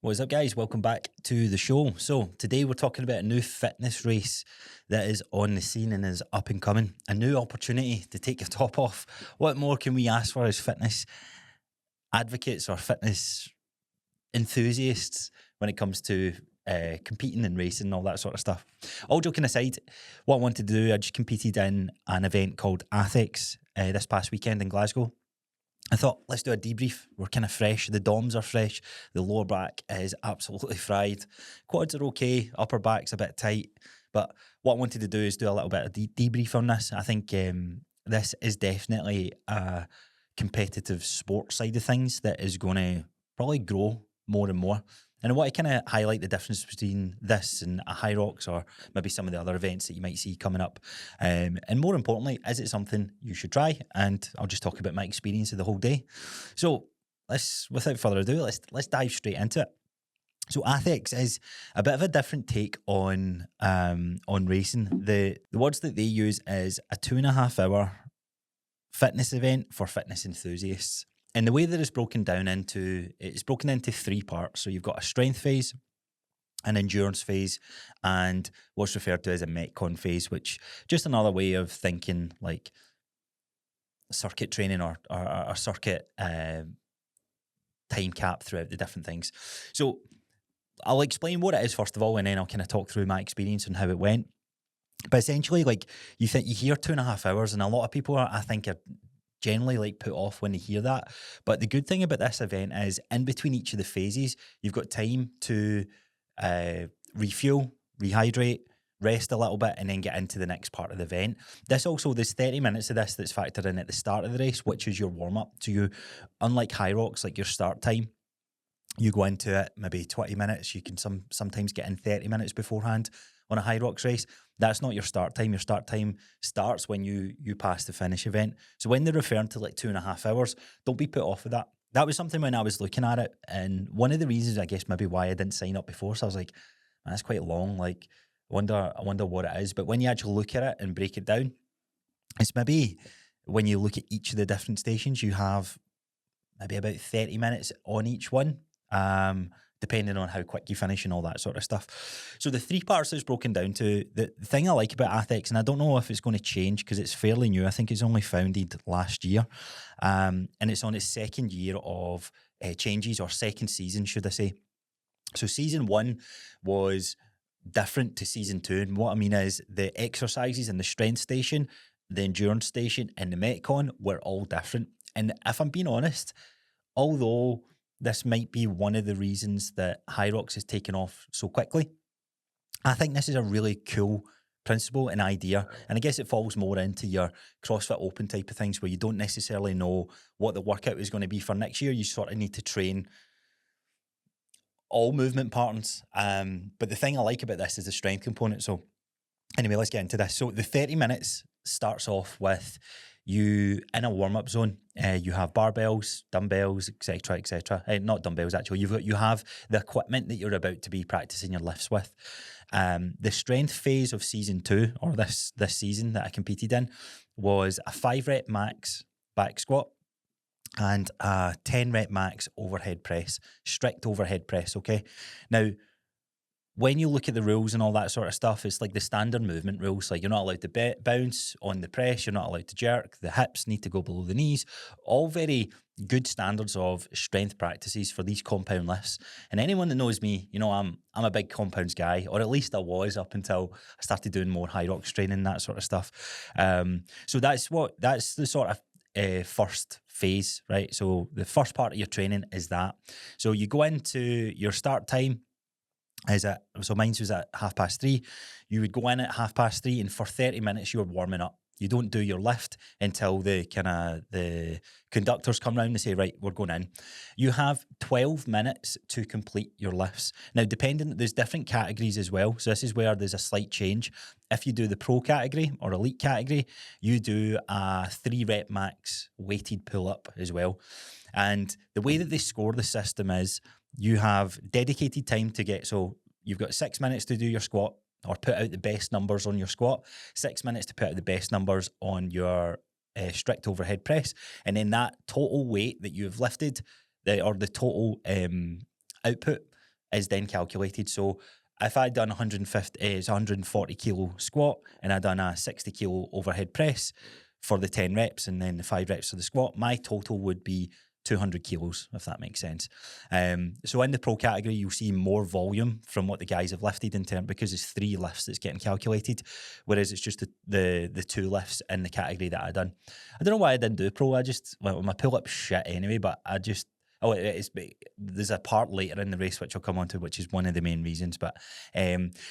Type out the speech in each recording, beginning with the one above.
What is up, guys? Welcome back to the show. So today we're talking about a new fitness race that is on the scene and is up and coming. A new opportunity to take your top off. What more can we ask for as fitness advocates or fitness enthusiasts when it comes to competing and racing and all that sort of stuff? All joking aside, what I wanted to do, I just competed in an event called Athx this past weekend in Glasgow. I thought, let's do a debrief. We're kind of fresh. The DOMs are fresh. The lower back is absolutely fried. Quads are okay. Upper back's a bit tight. But what I wanted to do is do a little bit of debrief on this. I think this is definitely a competitive sports side of things that is going to probably grow more and more. And I want to kind of highlight the difference between this and a Athx or maybe some of the other events that you might see coming up. And more importantly, is it something you should try? And I'll just talk about my experience of the whole day. So without further ado, let's dive straight into it. So Athx is a bit of a different take on racing. The words that they use is a 2.5 hour fitness event for fitness enthusiasts. And the way that it's broken into 3 parts. So you've got a strength phase, an endurance phase, and what's referred to as a Metcon phase, which just another way of thinking like circuit training or circuit time cap throughout the different things. So I'll explain what it is first of all, and then I'll kind of talk through my experience and how it went. But essentially, like you hear 2.5 hours, and a lot of people I think are generally like put off when they hear that. But the good thing about this event is in between each of the phases, you've got time to refuel, rehydrate, rest a little bit, and then get into the next part of the event. There's 30 minutes of this that's factored in at the start of the race, which is your warm-up. So you, unlike Athx, like your start time, you go into it maybe 20 minutes. You can sometimes get in 30 minutes beforehand on a Athx race. That's not your start time. Your start time starts when you pass the finish event. So when they're referring to like 2.5 hours, don't be put off with that. That was something when I was looking at it, and one of the reasons I guess maybe why I didn't sign up before. So I was like, man, that's quite long. Like, I wonder what it is. But when you actually look at it and break it down, it's maybe when you look at each of the different stations, you have maybe about 30 minutes on each one. Depending on how quick you finish and all that sort of stuff. So the 3 parts is broken down to, the thing I like about Athx, and I don't know if it's going to change because it's fairly new. I think it's only founded last year. And it's on its second year of changes, or second season, should I say. So season 1 was different to season 2. And what I mean is the exercises in the strength station, the endurance station, and the Metcon were all different. And if I'm being honest, although this might be one of the reasons that Athx has taken off so quickly, I think this is a really cool principle and idea. And I guess it falls more into your CrossFit Open type of things where you don't necessarily know what the workout is going to be for next year. You sort of need to train all movement patterns. But the thing I like about this is the strength component. So anyway, let's get into this. So the 30 minutes starts off with you in a warm-up zone. You have barbells, dumbbells, etc., etc. Not dumbbells, actually. You have the equipment that you're about to be practicing your lifts with. The strength phase of season 2, or this season that I competed in, was a 5-rep max back squat and a 10-rep max overhead press, strict overhead press, okay? Now, when you look at the rules and all that sort of stuff, it's like the standard movement rules. Like, you're not allowed to bounce on the press. You're not allowed to jerk. The hips need to go below the knees. All very good standards of strength practices for these compound lifts. And anyone that knows me, you know, I'm a big compounds guy, or at least I was up until I started doing more Athx training, that sort of stuff. So that's the sort of first phase, right? So the first part of your training is that. So you go into your start time. So mine was at 3:30. You would go in at 3:30, and for 30 minutes you're warming up. You don't do your lift until the conductors come round and say, right, we're going in. You have 12 minutes to complete your lifts. Now, there's different categories as well. So this is where there's a slight change. If you do the pro category or elite category, you do a 3-rep max weighted pull-up as well. And the way that they score the system is you have dedicated time to get, so you've got 6 minutes to do your squat or put out the best numbers on your squat, 6 minutes to put out the best numbers on your strict overhead press, and then that total weight that you've lifted, the total output is then calculated. So if I'd done 150, it's 140 kilo squat, and I'd done a 60 kilo overhead press for the 10 reps and then the 5 reps for the squat, my total would be 200 kilos, if that makes sense. So in the pro category, you'll see more volume from what the guys have lifted in terms, because it's 3 lifts that's getting calculated, whereas it's just the 2 lifts in the category that I done. I don't know why I didn't do pro. My pull-up shit anyway, but there's a part later in the race which I'll come on to, which is one of the main reasons. But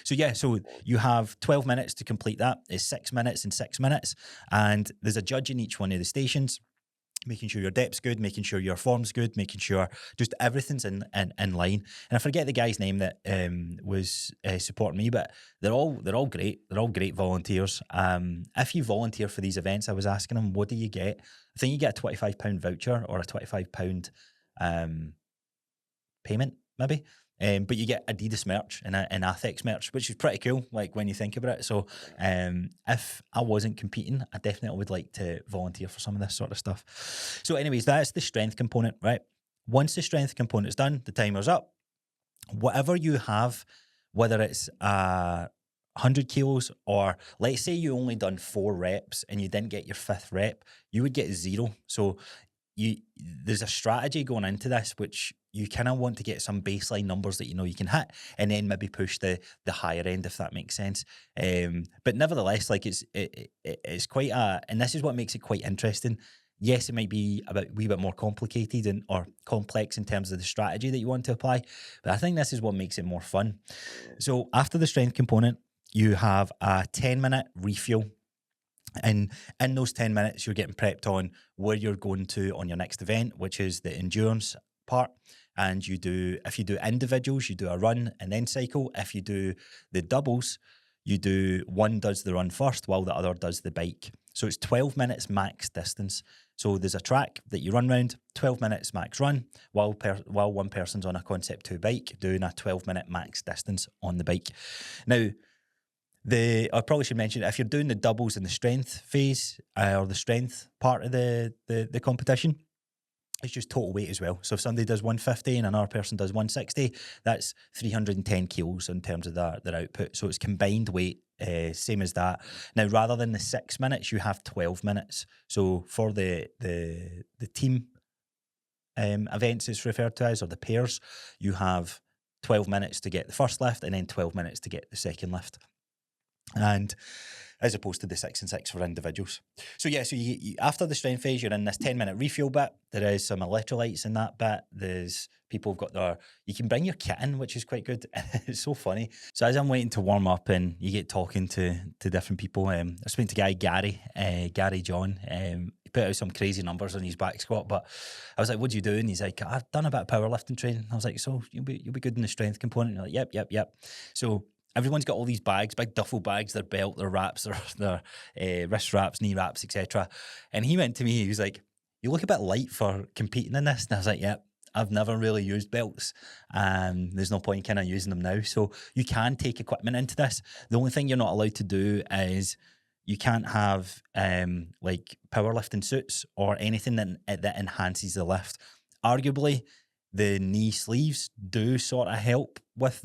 so you have 12 minutes to complete that. It's 6 minutes and 6 minutes, and there's a judge in each one of the stations, making sure your depth's good, making sure your form's good, making sure just everything's in line. And I forget the guy's name that was supporting me, but they're all great. They're all great volunteers. If you volunteer for these events, I was asking them, what do you get? I think you get a £25 voucher or a £25 payment, maybe. But you get Adidas merch and Athx merch, which is pretty cool, like when you think about it. So if I wasn't competing, I definitely would like to volunteer for some of this sort of stuff. So anyways, that's the strength component, right? Once the strength component is done, the timer's up. Whatever you have, whether it's 100 kilos, or let's say you only done 4 reps and you didn't get your 5th rep, you would get 0. So there's a strategy going into this, which you kind of want to get some baseline numbers that you know you can hit, and then maybe push the higher end, if that makes sense. But nevertheless, like it's quite and this is what makes it quite interesting. Yes, it might be a wee bit more complicated or complex in terms of the strategy that you want to apply, but I think this is what makes it more fun. So after the strength component, you have a 10-minute refuel. And in those 10 minutes, you're getting prepped on where you're going to on your next event, which is the endurance part. And if you do individuals, you do a run and then cycle. If you do the doubles, one does the run first while the other does the bike. So it's 12 minutes max distance. So there's a track that you run round, 12 minutes max run, while one person's on a Concept 2 bike doing a 12-minute max distance on the bike. Now, I probably should mention, if you're doing the doubles in the strength phase or the strength part of the competition, it's just total weight as well. So if somebody does 150 and another person does 160, that's 310 kilos in terms of their output. So it's combined weight, same as that. Now, rather than the 6 minutes, you have 12 minutes. So for the team events, it's referred to as, or the pairs, you have 12 minutes to get the first lift and then 12 minutes to get the second lift. And as opposed to the 6 and 6 for individuals. So yeah, so you after the strength phase, you're in this 10-minute refuel bit. There is some electrolytes in that bit. There's people have got you can bring your kit in, which is quite good. It's so funny. So as I'm waiting to warm up and you get talking to different people, I spoke to Gary John. He put out some crazy numbers on his back squat, but I was like, what do you do? And he's like, I've done a bit of powerlifting training. I was like, so you'll be good in the strength component? And you're like, yep. So everyone's got all these bags, big duffel bags, their belt, their wraps, their wrist wraps, knee wraps, etc. And he went to me, he was like, you look a bit light for competing in this. And I was like, yep, I've never really used belts. There's no point kind of using them now. So you can take equipment into this. The only thing you're not allowed to do is you can't have like powerlifting suits or anything that enhances the lift. Arguably, the knee sleeves do sort of help with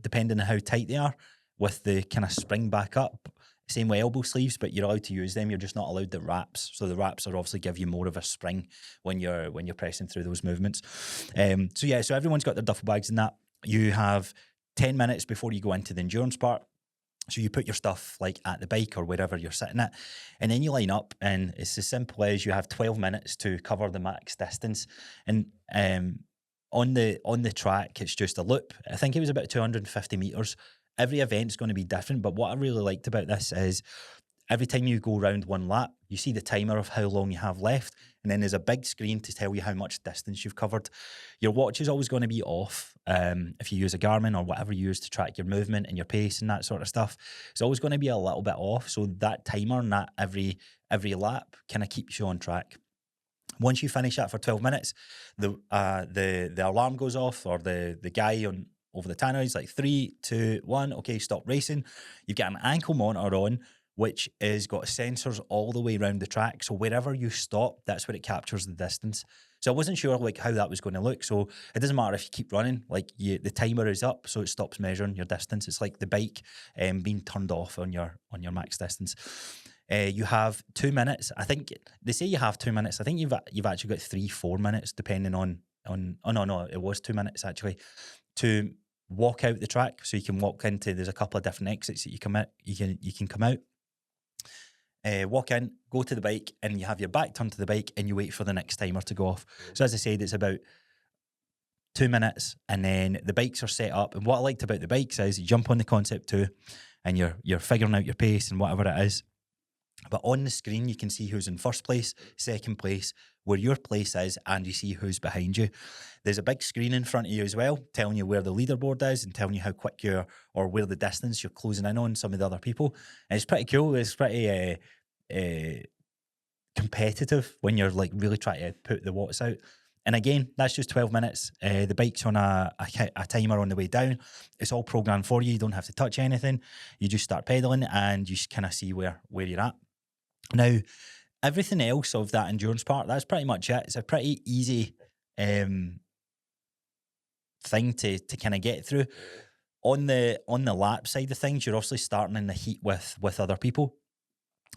depending on how tight they are, with the kind of spring back up. Same with elbow sleeves, but you're allowed to use them. You're just not allowed the wraps. So the wraps are obviously give you more of a spring when you're pressing through those movements. So everyone's got their duffel bags in that. You have 10 minutes before you go into the endurance part. So you put your stuff like at the bike or wherever you're sitting at, and then you line up, and it's as simple as you have 12 minutes to cover the max distance. And on the track, it's just a loop. I think it was about 250 meters. Every event's going to be different, but what I really liked about this is every time you go around one lap, you see the timer of how long you have left, and then there's a big screen to tell you how much distance you've covered. Your watch is always going to be off. If you use a Garmin or whatever you use to track your movement and your pace and that sort of stuff, it's always going to be a little bit off. So that timer and that every lap kind of keeps you on track. Once you finish that for 12 minutes, the alarm goes off, or the guy over the tannoy is like 3, 2, 1, okay, stop racing. You've got an ankle monitor on, which is got sensors all the way around the track. So wherever you stop, that's where it captures the distance. So I wasn't sure like how that was going to look. So it doesn't matter if you keep running, like the timer is up, so it stops measuring your distance. It's like the bike being turned off on your max distance. You have 2 minutes. I think they say you have 2 minutes. I think you've actually got 3-4 minutes, depending on. Oh no, it was 2 minutes actually, to walk out the track. So you can walk into. There's a couple of different exits that you come out. You can come out. Walk in, go to the bike, and you have your back turned to the bike, and you wait for the next timer to go off. So as I said, it's about 2 minutes, and then the bikes are set up. And what I liked about the bikes is you jump on the Concept 2, and you're figuring out your pace and whatever it is. But on the screen, you can see who's in first place, second place, where your place is, and you see who's behind you. There's a big screen in front of you as well, telling you where the leaderboard is and telling you how quick you're, or where the distance you're closing in on some of the other people. And it's pretty cool. It's pretty competitive when you're like really trying to put the watts out. And again, that's just 12 minutes. The bike's on a timer on the way down. It's all programmed for you. You don't have to touch anything. You just start pedaling and you kind of see where you're at. Now, everything else of that endurance part, that's pretty much it. It's a pretty easy thing to kind of get through. On the lap side of things, you're obviously starting in the heat with other people.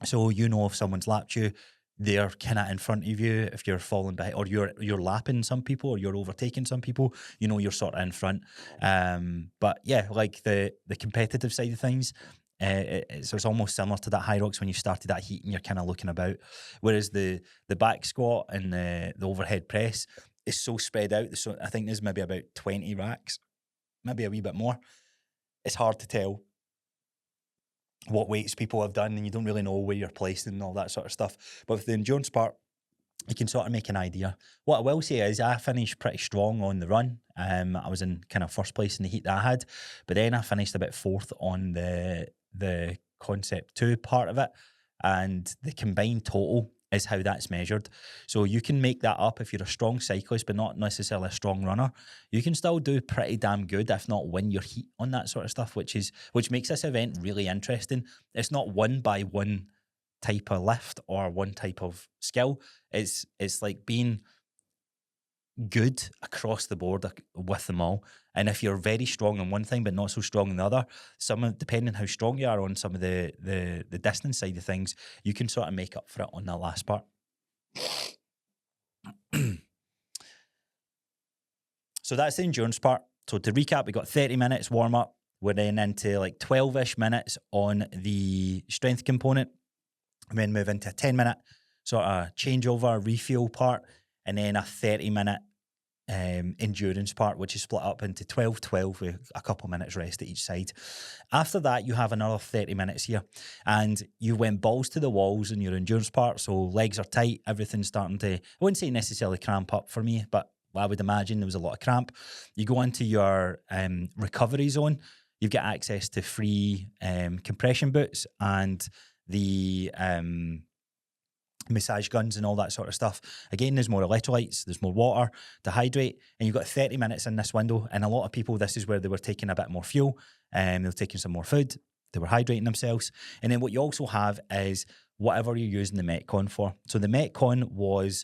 So you know if someone's lapped you, they're kind of in front of you. If you're falling behind, or you're lapping some people, or you're overtaking some people, you know you're sort of in front. But yeah, like the competitive side of things, it's almost similar to that High Rocks when you started that heat and you're kind of looking about. Whereas the back squat and the overhead press is so spread out. So I think there's maybe about 20 racks, maybe a wee bit more. It's hard to tell what weights people have done, and you don't really know where you're placed and all that sort of stuff. But with the endurance part, you can sort of make an idea. What I will say is I finished pretty strong on the run. I was in kind of first place in the heat that I had, but then I finished about fourth on the Concept 2 part of it, and the combined total is how that's measured. So you can make that up if you're a strong cyclist but not necessarily a strong runner. You can still do pretty damn good, if not win your heat on that sort of stuff, which makes this event really interesting. It's not won by one type of lift or one type of skill. It's like being good across the board with them all. And if you're very strong on one thing but not so strong on the other, depending how strong you are on some of the distance side of things, you can sort of make up for it on that last part. So that's the endurance part. So to recap, we got 30 minutes warm up. We're then into like 12-ish minutes on the strength component, and then move into a 10-minute sort of changeover, refuel part, and then a 30-minute endurance part, which is split up into 12-12 with a couple minutes rest at each side. After that, you have another 30 minutes here, and you went balls to the walls in your endurance part. So legs are tight, everything's starting to, I wouldn't say necessarily cramp up for me, but I would imagine there was a lot of cramp. You go into your recovery zone. You've got access to free compression boots and the massage guns and all that sort of stuff. Again, there's more electrolytes, there's more water to hydrate, and you've got 30 minutes in this window. And a lot of people, this is where they were taking a bit more fuel, they were taking some more food, they were hydrating themselves. And then what you also have is whatever you're using the Metcon for. So the Metcon was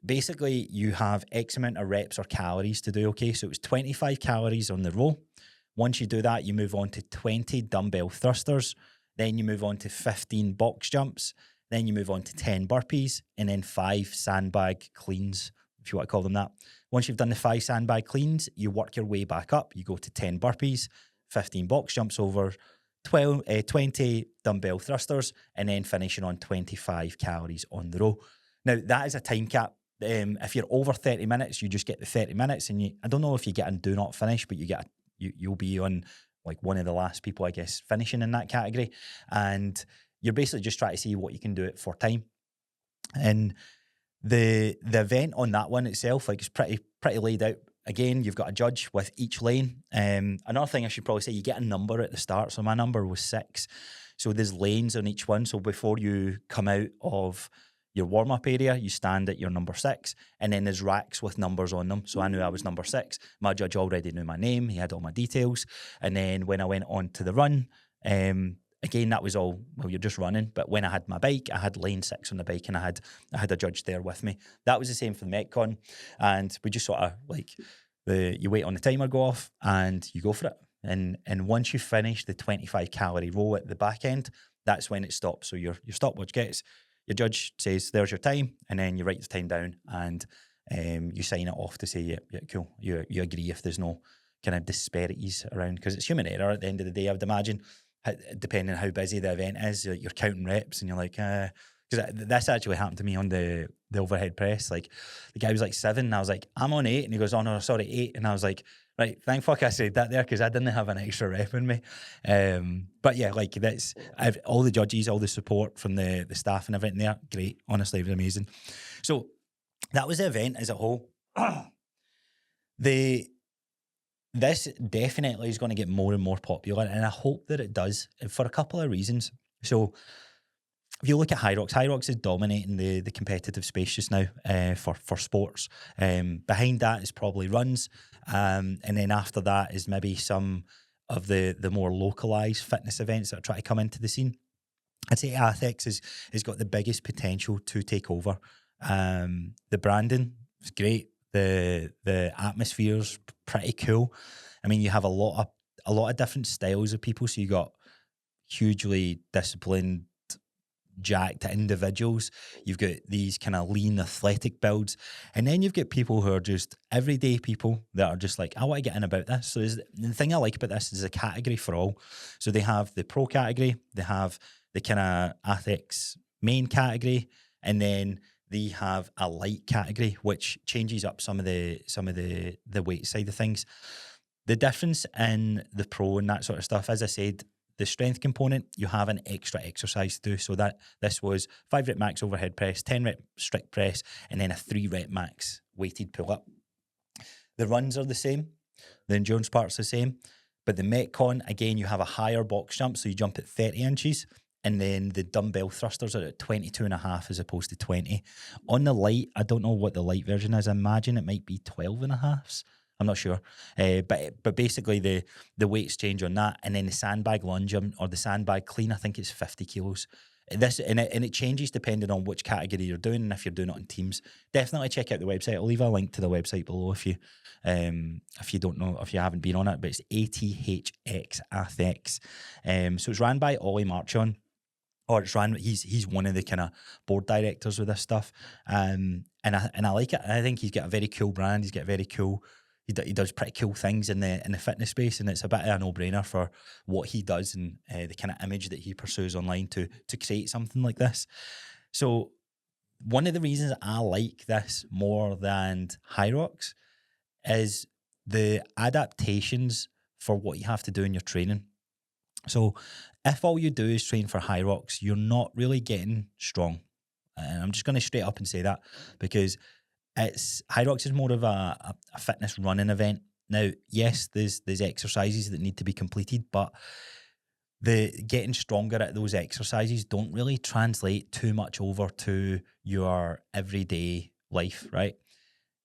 basically you have X amount of reps or calories to do, okay? So it was 25 calories on the row. Once you do that, you move on to 20 dumbbell thrusters, then you move on to 15 box jumps, then you move on to 10 burpees, and then 5 sandbag cleans, if you want to call them that. Once you've done the 5 sandbag cleans, you work your way back up. You go to 10 burpees, 15 box jumps over, 20 dumbbell thrusters, and then finishing on 25 calories on the row. Now, that is a time cap. If you're over 30 minutes, you just get the 30 minutes, and I don't know if you get a do not finish, but you'll be on like one of the last people, I guess, finishing in that category. And you're basically just trying to see what you can do it for time. And the event on that one itself, like, is pretty laid out. Again, you've got a judge with each lane. Another thing I should probably say, you get a number at the start. So my number was 6. So there's lanes on each one. So before you come out of your warm-up area, you stand at your number 6, and then there's racks with numbers on them. So I knew I was number 6. My judge already knew my name. He had all my details. And then when I went on to the run, again, that was all, well, you're just running. But when I had my bike, I had lane 6 on the bike, and I had a judge there with me. That was the same for the Metcon. And we just sort of like, you wait on the timer go off and you go for it. And once you finish the 25 calorie row at the back end, that's when it stops. So your stopwatch gets, your judge says, there's your time, and then you write the time down, and you sign it off to say, yeah, cool. You agree if there's no kind of disparities around, because it's human error at the end of the day, I would imagine, depending on how busy the event is. You're counting reps and you're like, because this actually happened to me on the overhead press. Like, the guy was like 7, and I was like, I'm on 8, and he goes, oh no, sorry, 8, and I was like, right, thank fuck I said that there, because I didn't have an extra rep in me. But yeah, like, all the judges, all the support from the staff and everything there, great. Honestly, it was amazing. So that was the event as a whole. This definitely is going to get more and more popular, and I hope that it does, for a couple of reasons. So if you look at Athx is dominating the competitive space just now for sports. Behind that is probably runs, and then after that is maybe some of the more localized fitness events that are trying to come into the scene. I'd say Athx has got the biggest potential to take over. The branding is great. The atmosphere's pretty cool. I mean, you have a lot of different styles of people. So you got hugely disciplined, jacked individuals. You've got these kind of lean athletic builds, and then you've got people who are just everyday people that are just like, I want to get in about this. So the thing I like about this is a category for all. So they have the pro category, they have the kind of Athx main category, and then they have a light category, which changes up some of the weight side of things. The difference in the pro and that sort of stuff, as I said, the strength component, you have an extra exercise to do. So that this was 5 rep max overhead press, 10 rep strict press, and then a 3 rep max weighted pull up. The runs are the same. The endurance part's the same. But the Metcon, again, you have a higher box jump. So you jump at 30 inches. And then the dumbbell thrusters are at 22.5 as opposed to 20. On the light, I don't know what the light version is. I imagine it might be 12.5s. I'm not sure. But basically the weights change on that. And then the sandbag lunge or the sandbag clean, I think it's 50 kilos. And it changes depending on which category you're doing and if you're doing it on teams. Definitely check out the website. I'll leave a link to the website below if you don't know, if you haven't been on it. But it's Athx. So it's ran by Ollie Marchon. Or it's ran. He's one of the kind of board directors with this stuff, and I like it. I think he's got a very cool brand. He's got a very cool. He does pretty cool things in the fitness space, and it's a bit of a no-brainer for what he does and the kind of image that he pursues online to create something like this. So one of the reasons I like this more than Athx is the adaptations for what you have to do in your training. So if all you do is train for Athx, you're not really getting strong. And I'm just going to straight up and say that, because Athx is more of a fitness running event. Now, yes, there's exercises that need to be completed, but the getting stronger at those exercises don't really translate too much over to your everyday life, right?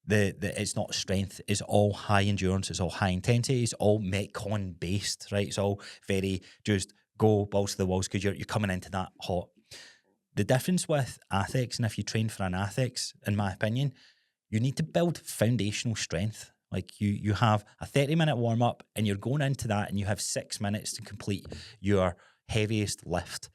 It's not strength, it's all high endurance, it's all high intensity, it's all Metcon based, right? It's all very just go balls to the walls because you're coming into that hot. The difference with Athx, and if you train for an Athx, in my opinion, you need to build foundational strength. Like you have a 30-minute warm-up and you're going into that and you have 6 minutes to complete your heaviest lift.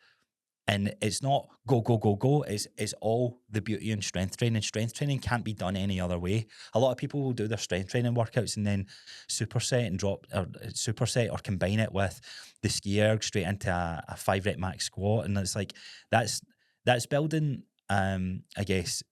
And it's not go, go, go, go. It's all the beauty in strength training. Strength training can't be done any other way. A lot of people will do their strength training workouts and then superset or combine it with the ski erg straight into a 5 rep max squat. And it's like, that's building, I guess,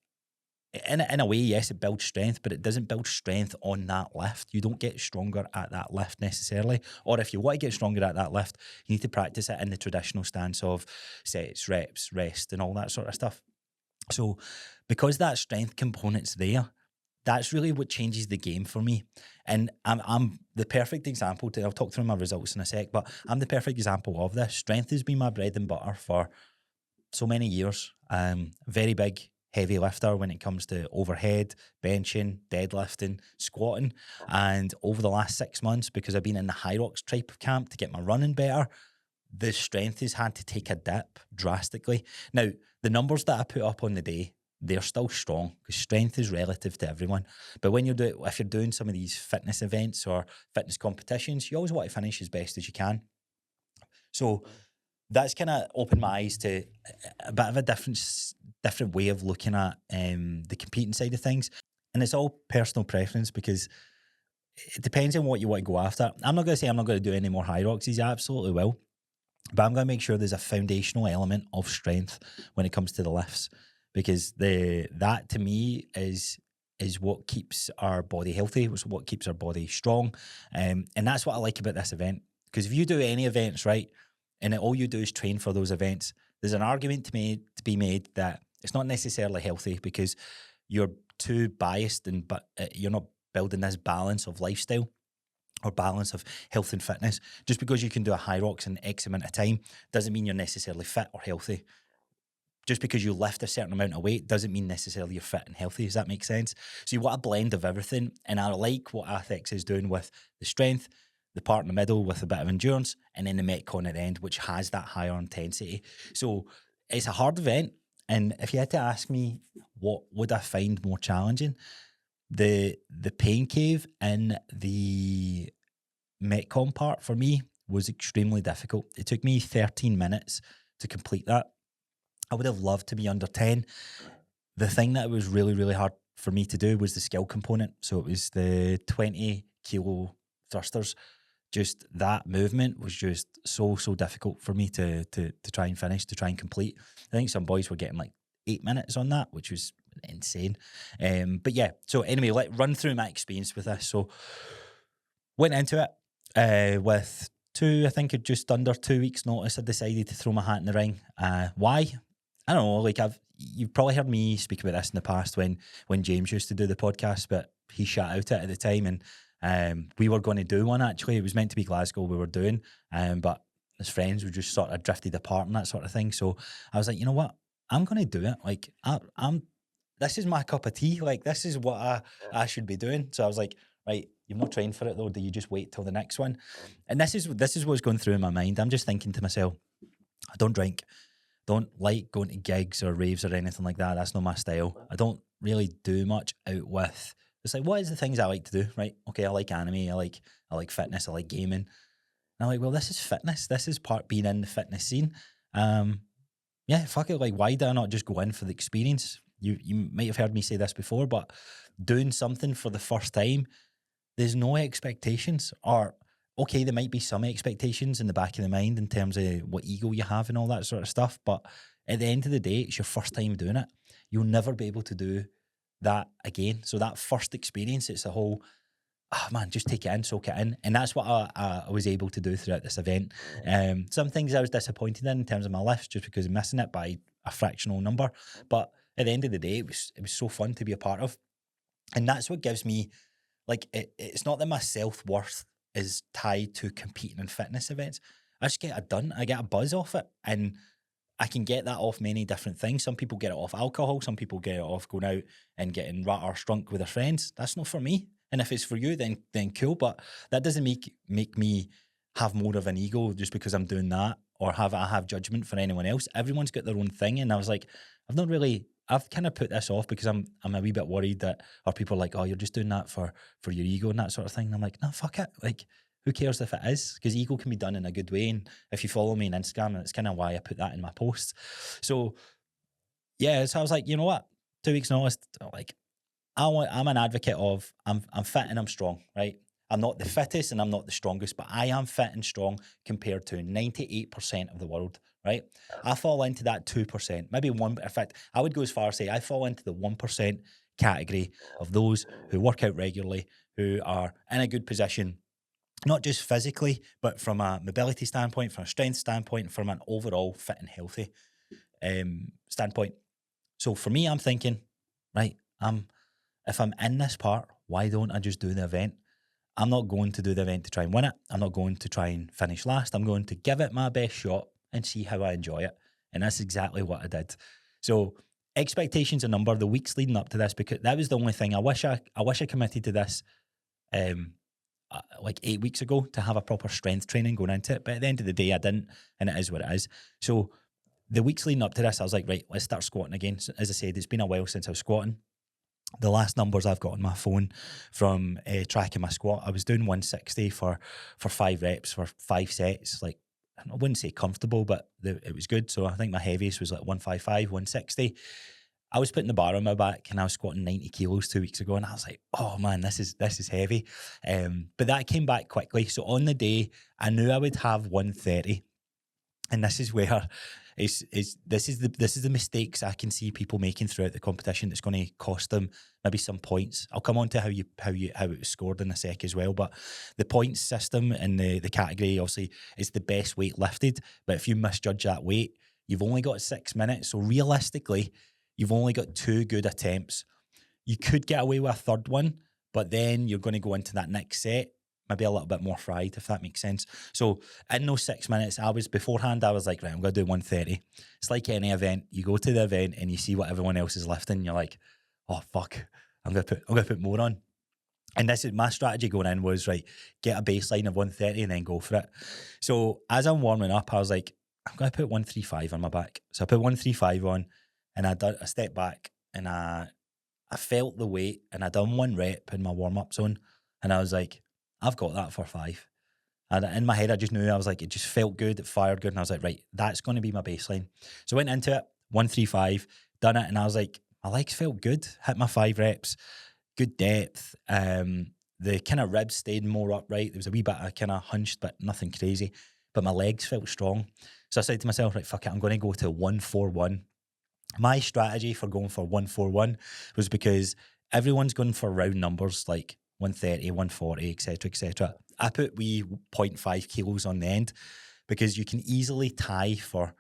in a way, yes, it builds strength, but it doesn't build strength on that lift. You don't get stronger at that lift necessarily. Or if you want to get stronger at that lift, you need to practice it in the traditional stance of sets, reps, rest, and all that sort of stuff. So because that strength component's there, that's really what changes the game for me. And I'm the perfect example I'll talk through my results in a sec, but I'm the perfect example of this. Strength has been my bread and butter for so many years. Very big, heavy lifter when it comes to overhead, benching, deadlifting, squatting. And over the last 6 months, because I've been in the Athx type of camp to get my running better, the strength has had to take a dip drastically. Now, the numbers that I put up on the day, they're still strong because strength is relative to everyone. But when if you're doing some of these fitness events or fitness competitions, you always want to finish as best as you can. So that's kind of opened my eyes to a bit of a different way of looking at the competing side of things. And it's all personal preference because it depends on what you want to go after. I'm not going to say I'm not going to do any more high rocks. I absolutely will. But I'm going to make sure there's a foundational element of strength when it comes to the lifts, because that to me is what keeps our body healthy, it's what keeps our body strong. And that's what I like about this event. Because if you do any events, right, and all you do is train for those events, there's an argument to be made that it's not necessarily healthy because you're too biased but you're not building this balance of lifestyle or balance of health and fitness. Just because you can do a high rocks in X amount of time doesn't mean you're necessarily fit or healthy. Just because you lift a certain amount of weight doesn't mean necessarily you're fit and healthy. Does that make sense? So you want a blend of everything. And I like what Athx is doing with the strength, the part in the middle with a bit of endurance, and then the Metcon at the end, which has that higher intensity. So it's a hard event. And if you had to ask me what would I find more challenging, the pain cave in the Metcon part for me was extremely difficult. It took me 13 minutes to complete that. I would have loved to be under 10. The thing that was really, really hard for me to do was the skill component. So it was the 20 kilo thrusters. Just that movement was just so difficult for me to try and finish, to try and complete. I think some boys were getting like 8 minutes on that, which was insane. But yeah, so anyway, let's run through my experience with this. So went into it with I think just under 2 weeks notice. I decided to throw my hat in the ring. Why? I don't know, like you've probably heard me speak about this in the past when James used to do the podcast, but he shut out it at the time, and we were going to do one actually. It was meant to be Glasgow we were doing, but as friends we just sort of drifted apart and that sort of thing. So I was like, you know what? I'm going to do it. Like I'm this is my cup of tea. Like this is what I should be doing. So I was like, right, you've not trained for it though. Do you just wait till the next one? And this is what's going through in my mind. I'm just thinking to myself, I don't drink. Don't like going to gigs or raves or anything like that. That's not my style. I don't really do much out with. It's like, what is the things I like to do, right? Okay, I like anime. I like fitness. I like gaming. And I'm like, well, this is fitness. This is part being in the fitness scene. Yeah, fuck it. Like, why do I not just go in for the experience? You might have heard me say this before, but doing something for the first time, there's no expectations, or okay, there might be some expectations in the back of the mind in terms of what ego you have and all that sort of stuff. But at the end of the day, it's your first time doing it. You'll never be able to do that again. So that first experience, it's a whole, man, just take it in, soak it in. And that's what I was able to do throughout this event. Some things I was disappointed in terms of my lifts, just because of missing it by a fractional number. But at the end of the day, it was so fun to be a part of. And that's what gives me, like, it's not that my self-worth is tied to competing in fitness events. I just get it done. I get a buzz off it, and I can get that off many different things. Some people get it off alcohol. Some people get it off going out and getting rat-arse-drunk with their friends. That's not for me. And if it's for you, then cool. But that doesn't make me have more of an ego just because I'm doing that, or I have judgment for anyone else. Everyone's got their own thing, and I was like, I've kind of put this off because I'm a wee bit worried that, or people are like, oh, you're just doing that for your ego and that sort of thing. And I'm like, no, fuck it. Like, who cares if it is? Because ego can be done in a good way. And if you follow me on Instagram, that's kind of why I put that in my posts. So yeah, so I was like, you know what? 2 weeks notice, like, I'm an advocate of I'm fit and I'm strong, right? I'm not the fittest and I'm not the strongest, but I am fit and strong compared to 98% of the world, right? I fall into that 2%, maybe 1%. In fact, I would go as far as say I fall into the 1% category of those who work out regularly, who are in a good position, not just physically, but from a mobility standpoint, from a strength standpoint, from an overall fit and healthy standpoint. So for me, I'm thinking, right, if I'm in this part, why don't I just do the event? I'm not going to do the event to try and win it. I'm not going to try and finish last. I'm going to give it my best shot and see how I enjoy it. And that's exactly what I did. So expectations a number, the weeks leading up to this, because that was the only thing. I wish I committed to this like 8 weeks ago to have a proper strength training going into it. But at the end of the day, I didn't, and it is what it is. So the weeks leading up to this, I was like, right, let's start squatting again. So, as I said, it's been a while since I was squatting. The last numbers I've got on my phone from tracking my squat, I was doing 160 for 5 reps for 5 sets. Like, I wouldn't say comfortable, but it was good. So I think my heaviest was like 155, 160. I was putting the bar on my back and I was squatting 90 kilos 2 weeks ago, and I was like, oh man, this is heavy. But that came back quickly. So on the day, I knew I would have 130. And this is where this is the mistakes I can see people making throughout the competition that's going to cost them maybe some points. I'll come on to how it was scored in a sec as well. But the points system in the category obviously is the best weight lifted. But if you misjudge that weight, you've only got 6 minutes. So realistically, you've only got 2 good attempts. You could get away with a third one, but then you're going to go into that next set maybe a little bit more fried, if that makes sense. So in those 6 minutes, I was like, right, I'm going to do 130. It's like any event. You go to the event and you see what everyone else is lifting. You're like, oh, fuck, I'm going to put more on. And this is my strategy going in was, right, get a baseline of 130 and then go for it. So as I'm warming up, I was like, I'm going to put 135 on my back. So I put 135 on and I stepped back and I felt the weight and I done 1 rep in my warm-up zone. And I was like, I've got that for 5. And in my head, I just knew, I was like, it just felt good, it fired good. And I was like, right, that's going to be my baseline. So I went into it, 135, done it. And I was like, my legs felt good, hit my 5 reps, good depth. The kind of ribs stayed more upright. There was a wee bit of kind of hunched, but nothing crazy. But my legs felt strong. So I said to myself, right, fuck it, I'm going to go to 141. My strategy for going for 141 was because everyone's going for round numbers like 130, 140, etc., etc. I put wee 0.5 kilos on the end because you can easily tie for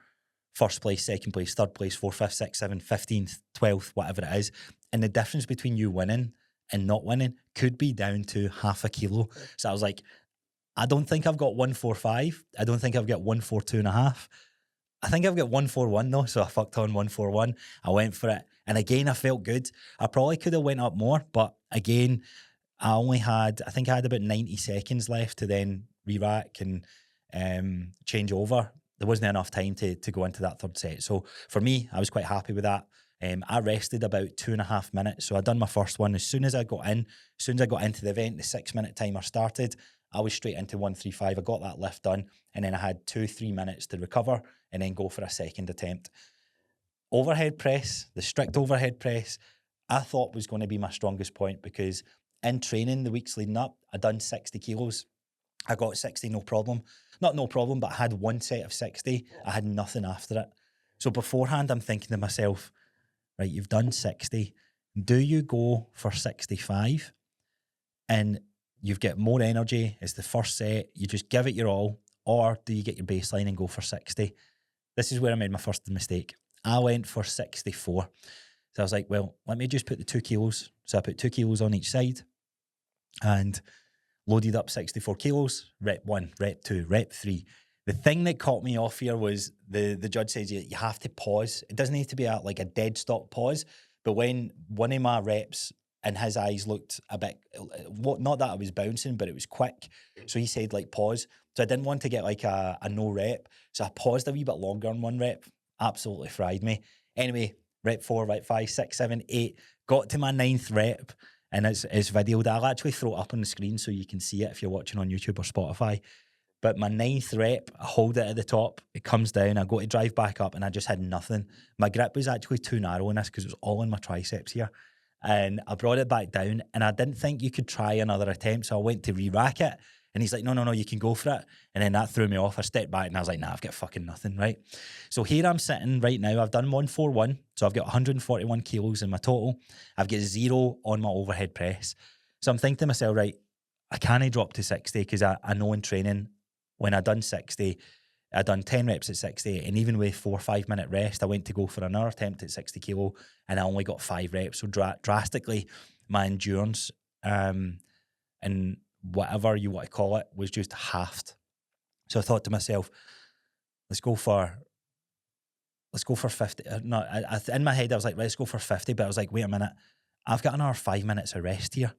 first place, second place, third place, 4th, 5th, 6th, 7th, 15th, 12th, whatever it is. And the difference between you winning and not winning could be down to half a kilo. So I was like, I don't think I've got 145. I don't think I've got 142.5. I think I've got 141 though, so I fucked on 141. I went for it. And again, I felt good. I probably could have went up more, but again, I think I had about 90 seconds left to then re-rack and change over. There wasn't enough time to go into that third set. So for me, I was quite happy with that. I rested about 2.5 minutes. So I done my first one. As soon as I got into the event, the 6-minute timer started, I was straight into 135. I got that lift done. And then I had 2-3 minutes to recover and then go for a second attempt. Overhead press, the strict overhead press, I thought was going to be my strongest point because in training the weeks leading up, I done 60 kilos. I got 60, no problem. Not no problem, but I had 1 set of 60. I had nothing after it. So beforehand, I'm thinking to myself, right, you've done 60. Do you go for 65 and you've got more energy? It's the first set. You just give it your all. Or do you get your baseline and go for 60? This is where I made my first mistake. I went for 64. So I was like, well, let me just put the 2 kilos. So I put 2 kilos on each side and loaded up 64 kilos, rep 1, rep 2, rep 3. The thing that caught me off here was the judge says you have to pause. It doesn't need to be a dead stop pause, but when one of my reps in his eyes looked a bit, not that I was bouncing, but it was quick. So he said pause. So I didn't want to get a no rep. So I paused a wee bit longer on 1 rep. Absolutely fried me. Anyway, rep 4, rep 5, 6, 7, 8, got to my 9th rep. And it's videoed. I'll actually throw it up on the screen so you can see it if you're watching on YouTube or Spotify. But my 9th rep, I hold it at the top. It comes down. I go to drive back up and I just had nothing. My grip was actually too narrow in this because it was all in my triceps here. And I brought it back down and I didn't think you could try another attempt. So I went to re-rack it. And he's like, no, you can go for it. And then that threw me off. I stepped back and I was like, nah, I've got fucking nothing, right? So here I'm sitting right now. I've done 141. So I've got 141 kilos in my total. I've got 0 on my overhead press. So I'm thinking to myself, right, I can't drop to 60 because I know in training, when I done 60, I done 10 reps at 60. And even with 4 or 5 minute rest, I went to go for another attempt at 60 kilo and I only got 5 reps. So drastically, my endurance and whatever you want to call it was just halved. So I thought to myself, let's go for 50. No, in my head I was like, let's go for 50. But I was like, wait a minute, I've got another 5 minutes of rest here.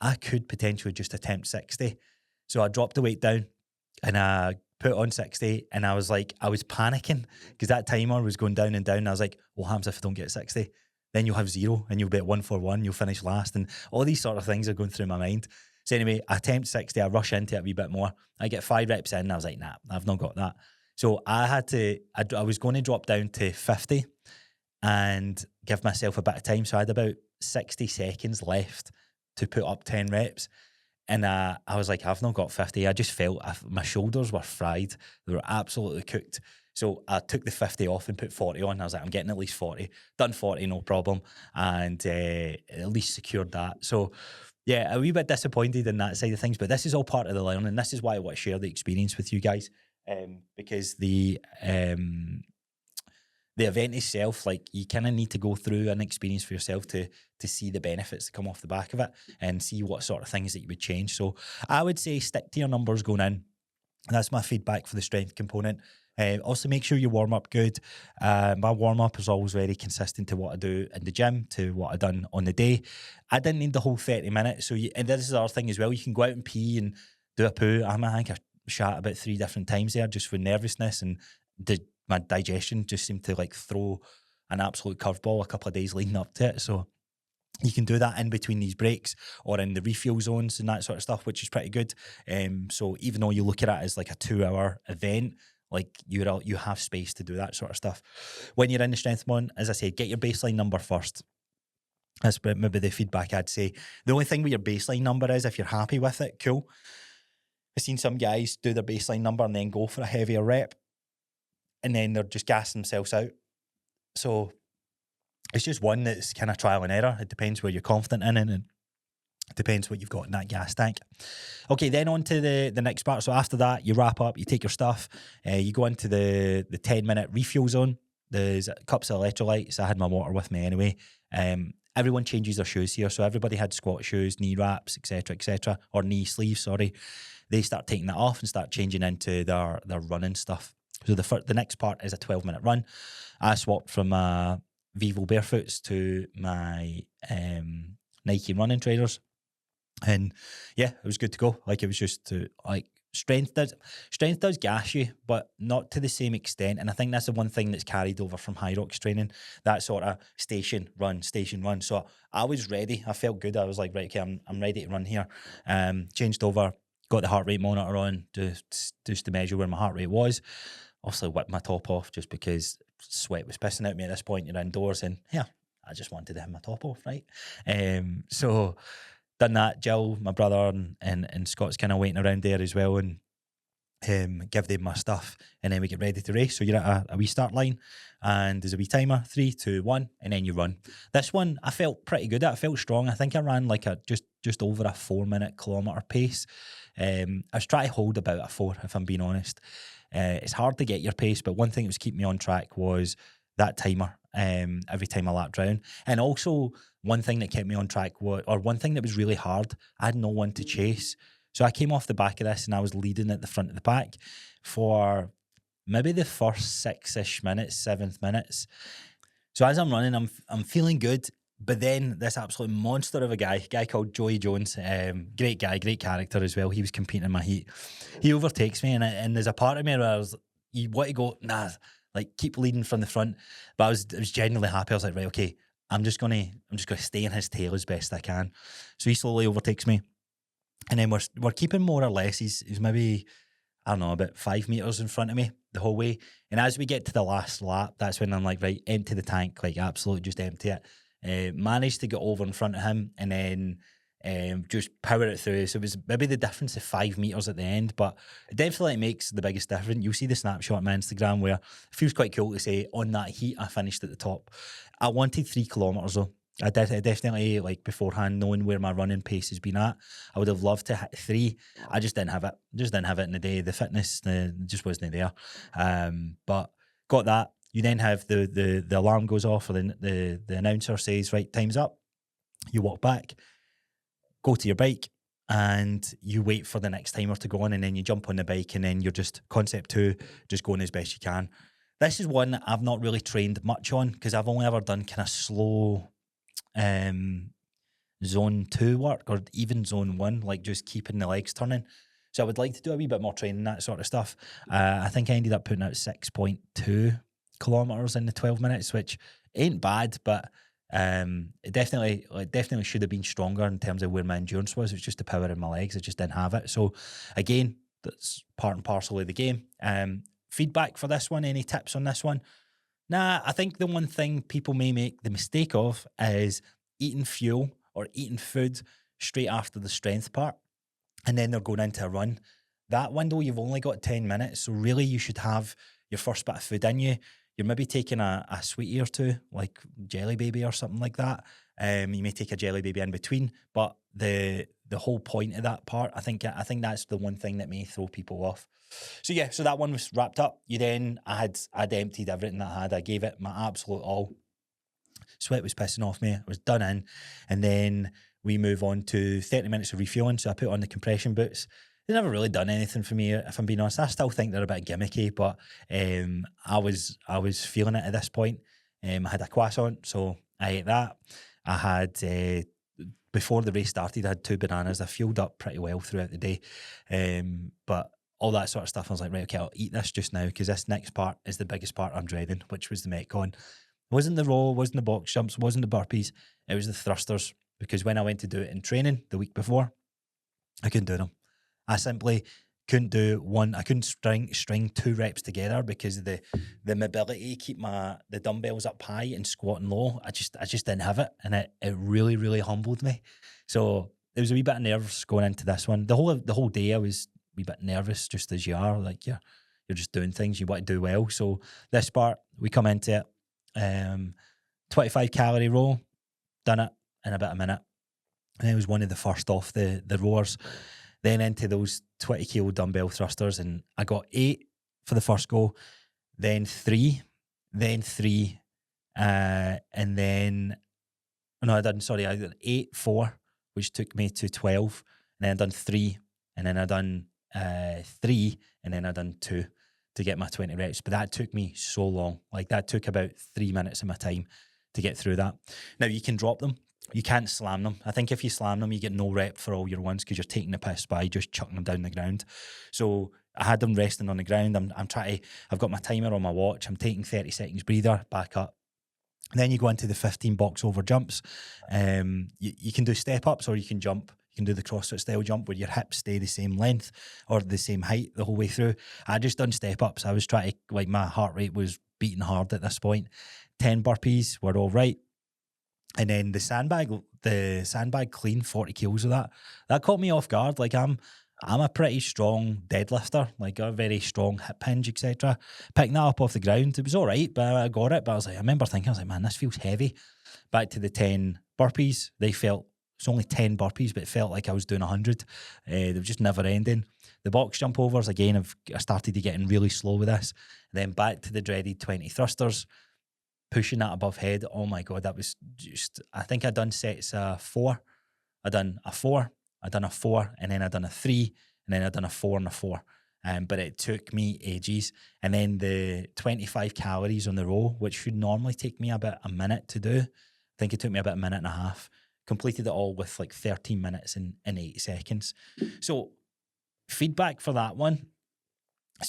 I could potentially just attempt 60. So I dropped the weight down and I put on 60, and I was panicking because that timer was going down and down. I was like, what happens if I don't get 60? Then you'll have 0 and you'll be at 141, you'll finish last. And all these sort of things are going through my mind. So anyway, I attempt 60, I rush into it a wee bit more. I get 5 reps in, and I was like, nah, I've not got that. So I was going to drop down to 50 and give myself a bit of time. So I had about 60 seconds left to put up 10 reps. And I was like, I've not got 50. I just felt my shoulders were fried. They were absolutely cooked. So I took the 50 off and put 40 on. I was like, I'm getting at least 40. Done 40, no problem. And at least secured that. So yeah, a wee bit disappointed in that side of things. But this is all part of the learning. This is why I want to share the experience with you guys. Because the event itself, like, you kind of need to go through an experience for yourself to see the benefits that come off the back of it and see what sort of things that you would change. So I would say stick to your numbers going in. That's my feedback for the strength component. Also, make sure you warm up good. My warm up is always very consistent to what I do in the gym, to what I done on the day. I didn't need the whole 30 minutes. And this is the other thing as well. You can go out and pee and do a poo. I think I shat about 3 different times there just for nervousness, and my digestion just seemed to like throw an absolute curveball a couple of days leading up to it. So you can do that in between these breaks or in the refuel zones and that sort of stuff, which is pretty good. So even though you look at it as like a 2-hour event, like you have space to do that sort of stuff. When you're in the strength one, as I said, get your baseline number first. That's maybe the feedback I'd say. The only thing with your baseline number is, if you're happy with it, cool. I've seen some guys do their baseline number and then go for a heavier rep, and then they're just gassing themselves out. So it's just one that's kind of trial and error. It depends where you're confident in, and it depends what you've got in that gas tank. Okay, then on to the next part. So after that, you wrap up, you take your stuff, you go into the 10-minute refuel zone. There's cups of electrolytes. I had my water with me anyway. Everyone changes their shoes here. So everybody had squat shoes, knee wraps, etc., or knee sleeves, sorry. They start taking that off and start changing into their running stuff. So the next part is a 12-minute run. I swapped from my Vivo Barefoots to my Nike running trainers. And yeah, it was good to go. Like, it was just to, like, strength does gas you, but not to the same extent. And I think that's the one thing that's carried over from High Rocks training, that sort of station run. So I was ready. I felt good. I was like, right, okay, I'm ready to run here. Changed over, got the heart rate monitor on just to measure where my heart rate was. Also whipped my top off just because sweat was pissing out me at this point. You're indoors, and yeah, I just wanted to have my top off, right? So done that. Jill, my brother, and Scott's kind of waiting around there as well, and give them my stuff, and then we get ready to race. So you're at a wee start line, and there's a wee timer, 3, 2, 1, and then you run. This one I felt pretty good at. I felt strong. I think I ran like a just over a 4-minute kilometre pace. I was trying to hold about a 4, if I'm being honest. It's hard to get your pace, but one thing that was keeping me on track was that timer every time I lapped round. And also, one thing that kept me on track one thing that was really hard, I had no one to chase. So I came off the back of this and I was leading at the front of the pack for maybe the first 6-ish minutes, 7th minutes. So as I'm running, I'm feeling good. But then this absolute monster of a guy called Joey Jones, great guy, great character as well. He was competing in my heat. He overtakes me, and there's a part of me where you want to go, nah, like, keep leading from the front. But I was genuinely happy. I was like, right, okay, I'm just gonna stay in his tail as best I can. So he slowly overtakes me, and then we're keeping more or less. He's maybe, I don't know, about 5 meters in front of me the whole way. And as we get to the last lap, that's when I'm like, right, empty the tank, like, absolutely just empty it. Managed to get over in front of him, and then just power it through. So it was maybe the difference of 5 meters at the end, but it definitely makes the biggest difference. You'll see the snapshot on my Instagram where it feels quite cool to say, on that heat, I finished at the top. I wanted 3 kilometers though. I definitely, like, beforehand, knowing where my running pace has been at, I would have loved to hit 3. I just didn't have it. In the day. The fitness just wasn't there. But got that. You then have the alarm goes off, or the announcer says, right, time's up. You walk back, go to your bike, and you wait for the next timer to go on, and then you jump on the bike, and then you're just concept 2, just going as best you can. This is one I've not really trained much on, because I've only ever done kind of slow zone 2 work or even zone 1, like just keeping the legs turning. So I would like to do a wee bit more training, that sort of stuff. I think I ended up putting out 6.2 kilometers in the 12 minutes, which ain't bad, but it definitely should have been stronger in terms of where my endurance was. It's just the power in my legs. I just didn't have it. So again, that's part and parcel of the game. Feedback for this one, any tips on this one? Nah, I think the one thing people may make the mistake of is eating fuel or eating food straight after the strength part, and then they're going into a run. That window, you've only got 10 minutes, so really you should have your first bit of food in you. You're maybe taking a sweetie or two, like Jelly Baby or something like that. You may take a Jelly Baby in between, but the whole point of that part, I think that's the one thing that may throw people off. So yeah, so that one was wrapped up. I'd emptied everything that I had. I gave it my absolute all. Sweat was pissing off me. I was done in, and then we move on to 30 minutes of refueling. So I put on the compression boots. They've never really done anything for me, if I'm being honest. I still think they're a bit gimmicky, but I was feeling it at this point. I had a croissant, so I ate that. I had, before the race started, I had 2 bananas. I fueled up pretty well throughout the day. But all that sort of stuff, I was like, right, okay, I'll eat this just now, because this next part is the biggest part I'm dreading, which was the Metcon. It wasn't the row, wasn't the box jumps, wasn't the burpees. It was the thrusters, because when I went to do it in training the week before, I couldn't do them. I simply couldn't do one. I couldn't string 2 reps together because of the mobility, keep the dumbbells up high and squatting low. I just didn't have it, and it really, really humbled me. So there was a wee bit of nerves going into this one. The whole day I was a wee bit nervous, just as you are. Like you're just doing things you want to do well. So this part, we come into it, 25 calorie row, done it in about a minute. And it was one of the first off the rowers. Then into those 20 kilo dumbbell thrusters, and I got 8 for the first go, then 3, and then I did 8, 4, which took me to 12, and then I done 3, and then I done 3, and then I done 2 to get my 20 reps. But that took me so long. Like that took about 3 minutes of my time to get through that. Now you can drop them. You can't slam them. I think if you slam them, you get no rep for all your ones because you're taking the piss by just chucking them down the ground. So I had them resting on the ground. I've got my timer on my watch. I'm taking 30 seconds breather, back up. And then you go into the 15 box over jumps. You can do step ups or you can jump. You can do the CrossFit style jump where your hips stay the same length or the same height the whole way through. I just done step ups. I was trying to, like, my heart rate was beating hard at this point. 10 burpees were all right. And then the sandbag clean, 40 kilos of that caught me off guard. Like I'm a pretty strong deadlifter, like a very strong hip hinge, etc. Picking that up off the ground, it was all right, but I got it. But I remember thinking, man, this feels heavy. Back to the 10 burpees, it's only 10 burpees, but it felt like I was doing 100. They were just never ending. The box jump overs, again, I started to getting really slow with this. And then back to the dreaded 20 thrusters. Pushing that above head, oh my God, that was just, I think I'd done sets 4. I done a 4, I done a 4, and then I done a 3, and then I done a 4 and a 4. But it took me ages. And then the 25 calories on the row, which should normally take me about a minute to do, I think it took me about a minute and a half. Completed it all with like 13 minutes and 8 seconds. So feedback for that one,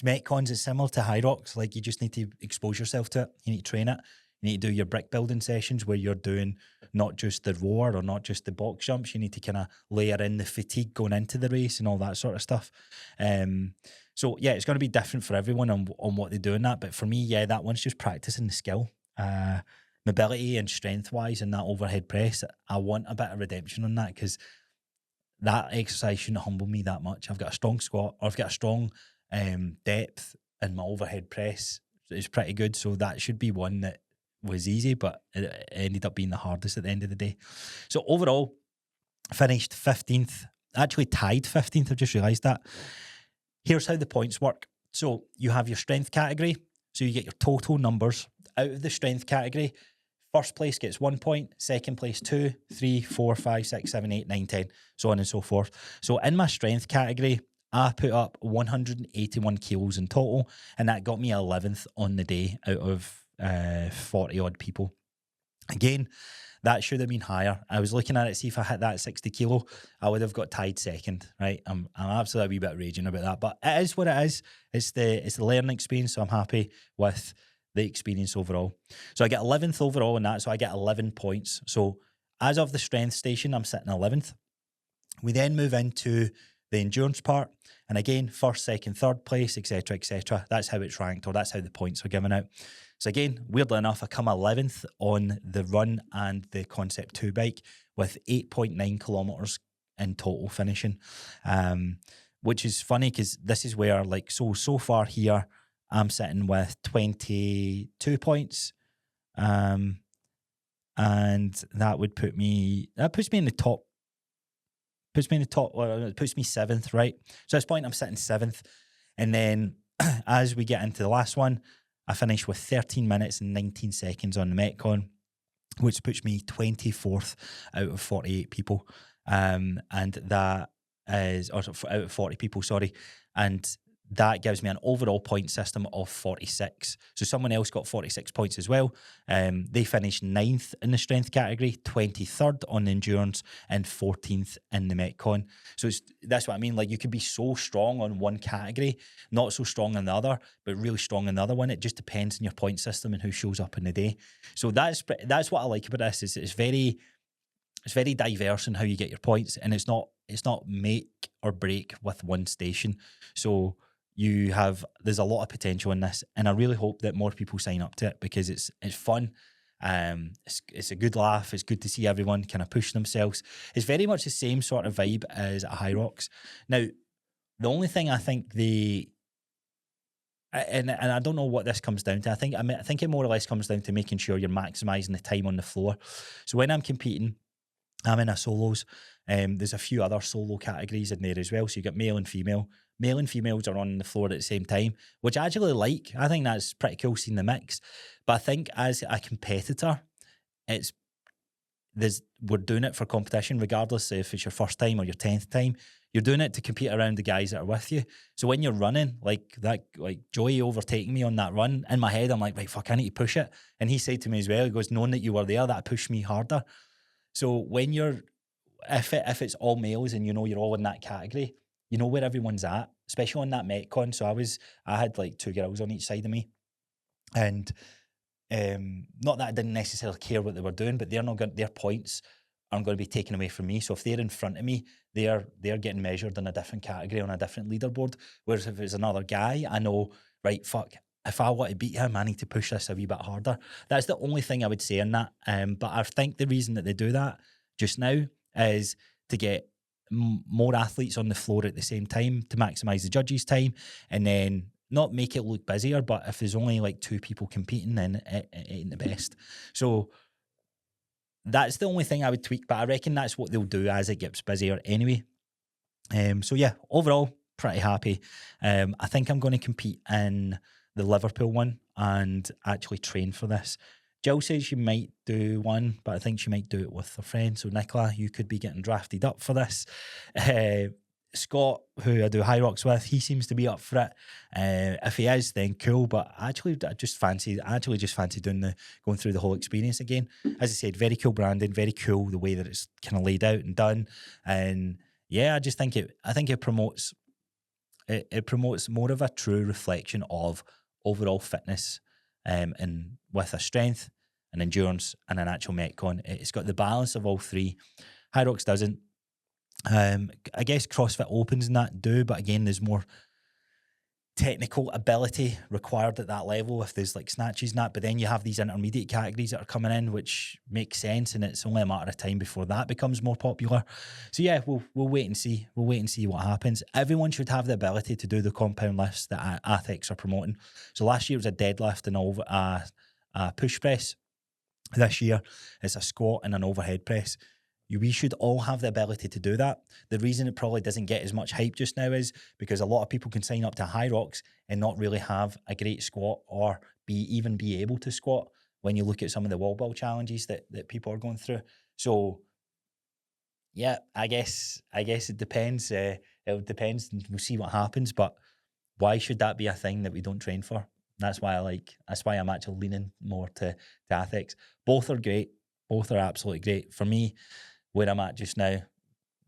Metcons is similar to High Rocks. Like you just need to expose yourself to it. You need to train it. You need to do your brick building sessions where you're doing not just the rower or not just the box jumps. You need to kind of layer in the fatigue going into the race and all that sort of stuff. So yeah, it's going to be different for everyone on what they do in that. But for me, yeah, that one's just practicing the skill, mobility and strength wise, and that overhead press. I want a bit of redemption on that because that exercise shouldn't humble me that much. I've got a strong squat, or I've got a strong depth, and my overhead press is pretty good. So that should be one that was easy, but it ended up being the hardest at the end of the day. So overall, finished 15th, actually tied 15th. I've just realised that. Here's how the points work. So you have your strength category. So you get your total numbers out of the strength category. First place gets 1 point, second place 2, 3, 4, 5, 6, 7, 8, 9, 10, so on and so forth. So in my strength category, I put up 181 kilos in total, and that got me 11th on the day out of 40 odd people. Again, that should have been higher. I was looking at it, see if I hit that 60 kilo, I would have got tied second, right? I'm absolutely a wee bit raging about that, but it is what it is. It's the learning experience, so I'm happy with the experience overall. So I get 11th overall in that, so I get 11 points. So as of the strength station, I'm sitting 11th. We then move into the endurance part, and again, first, second, third place, etc., etc. That's how it's ranked, or that's how the points are given out. So again, weirdly enough, I come 11th on the run and the Concept 2 bike with 8.9 kilometers in total finishing, which is funny because this is where, like, so far here, I'm sitting with 22 points, and that puts me in the top. It puts me seventh, right? So at this point, I'm sitting seventh. And then as we get into the last one, I finish with 13 minutes and 19 seconds on the Metcon, which puts me 24th out of 48 people. And that is, or out of 40 people, sorry. And that gives me an overall point system of 46. So someone else got 46 points as well. They finished 9th in the strength category, 23rd on the endurance, and 14th in the Metcon. So that's what I mean. Like, you could be so strong on one category, not so strong in the other, but really strong in the other one. It just depends on your point system and who shows up in the day. So that's what I like about this. Is it's very diverse in how you get your points, and it's not make or break with one station. So there's a lot of potential in this, and I really hope that more people sign up to it because it's fun. It's a good laugh. It's good to see everyone kind of push themselves. It's very much the same sort of vibe as at High Rocks. Now, the only thing I think and I don't know what this comes down to. I think it more or less comes down to making sure you're maximising the time on the floor. So when I'm competing, I'm in a solos. There's a few other solo categories in there as well. So you got male and female. Male and females are on the floor at the same time, which I actually like. I think that's pretty cool seeing the mix. But I think as a competitor, we're doing it for competition, regardless if it's your first time or your 10th time. You're doing it to compete around the guys that are with you. So when you're running, like Joey overtaking me on that run, in my head, I'm like, right, fuck, I need to push it. And he said to me as well, he goes, knowing that you were there, that pushed me harder. So when if it's all males and you're all in that category, you know where everyone's at, especially on that Metcon. So I had like two girls on each side of me, and not that I didn't necessarily care what they were doing, but their points aren't going to be taken away from me. So if they're in front of me, they're getting measured in a different category on a different leaderboard. Whereas if it's another guy, I know, right, fuck, if I want to beat him, I need to push this a wee bit harder. That's the only thing I would say in that. But I think the reason that they do that just now is to get more athletes on the floor at the same time to maximise the judges' time, and then not make it look busier. But if there's only like two people competing, then it ain't the best. So that's the only thing I would tweak. But I reckon that's what they'll do as it gets busier anyway. So yeah, overall, pretty happy. I think I'm going to compete in the Liverpool one and actually train for this. Jill says she might do one, but I think she might do it with a friend. So Nicola, you could be getting drafted up for this. Scott, who I do High Rocks with, he seems to be up for it. If he is, then cool. But I just fancy going through the whole experience again. As I said, very cool branding, very cool the way that it's kind of laid out and done. And yeah, I think it promotes more of a true reflection of overall fitness, and with a strength, an endurance, and an actual Metcon. It's got the balance of all three. High Rocks doesn't. I guess CrossFit Opens and that do, but again, there's more technical ability required at that level if there's like snatches and that. But then you have these intermediate categories that are coming in, which makes sense, and it's only a matter of time before that becomes more popular. So yeah, we'll wait and see. We'll wait and see what happens. Everyone should have the ability to do the compound lifts that Athx are promoting. So last year it was a deadlift and a push press. This year it's a squat and an overhead press. We should all have the ability to do that. The reason it probably doesn't get as much hype just now is because a lot of people can sign up to High Rocks and not really have a great squat or even be able to squat when you look at some of the wall ball challenges that people are going through. So yeah, I guess it depends. It depends, and we'll see what happens. But why should that be a thing that we don't train for? That's why I'm actually leaning more to Athx. Both are great. Both are absolutely great. For me, where I'm at just now,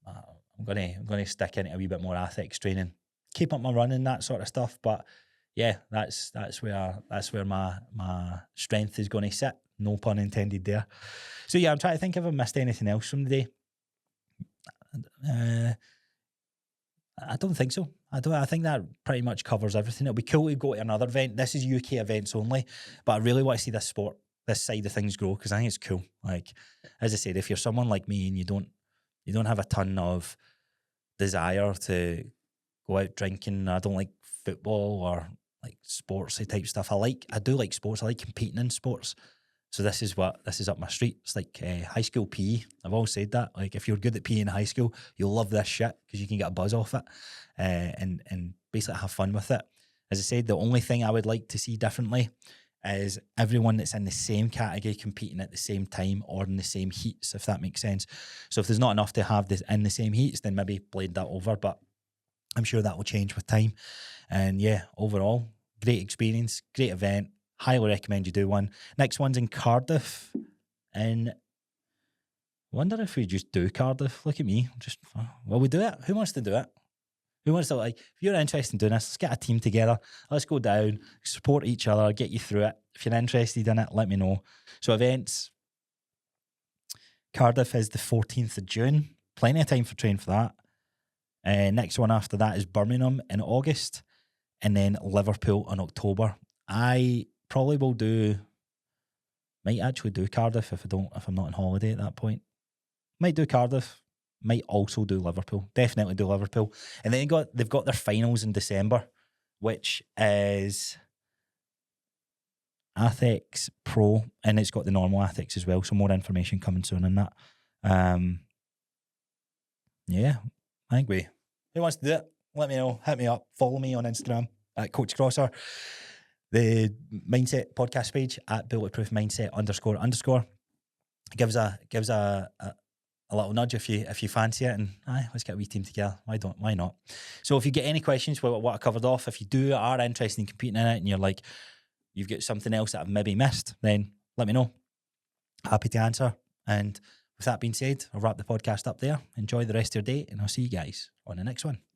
I'm gonna stick into a wee bit more Athx training, keep up my running, that sort of stuff. But yeah, that's where my strength is going to sit. No pun intended there. So yeah, I'm trying to think if I missed anything else from the day. I don't think so. I think that pretty much covers everything. It'll be cool to go to another event. This is UK events only, but I really want to see this side of things grow, because I think it's cool. Like, as I said, if you're someone like me and you don't have a ton of desire to go out drinking, I don't like football or like sportsy type stuff. I do like sports. I like competing in sports. So this is up my street. It's like high school PE. I've always said that. Like, if you're good at PE in high school, you'll love this shit because you can get a buzz off it, and basically have fun with it. As I said, the only thing I would like to see differently is everyone that's in the same category competing at the same time or in the same heats, if that makes sense. So if there's not enough to have this in the same heats, then maybe blade that over. But I'm sure that will change with time. And yeah, overall, great experience, great event. Highly recommend you do one. Next one's in Cardiff. And I wonder if we just do Cardiff. Look at me. Will we do it? Who wants to do it? Who wants to, like, if you're interested in doing this, let's get a team together. Let's go down, support each other, get you through it. If you're interested in it, let me know. So events, Cardiff is the 14th of June. Plenty of time for training for that. Next one after that is Birmingham in August. And then Liverpool in October. I probably might actually do Cardiff if I'm not on holiday at that point. Might do Cardiff, might also do Liverpool. Definitely do Liverpool. And then they've got their finals in December, which is Athx Pro, and it's got the normal Athx as well. So more information coming soon on that. Yeah, I think who wants to do it? Let me know. Hit me up. Follow me on Instagram at Coach Crossar. The Mindset podcast page at Bulletproof Mindset __. Gives a little nudge if you fancy it, and let's get a wee team together. Why not? So if you get any questions about what I covered off, if you are interested in competing in it and you're like, you've got something else that I've maybe missed, then let me know. Happy to answer. And with that being said, I'll wrap the podcast up there. Enjoy the rest of your day, and I'll see you guys on the next one.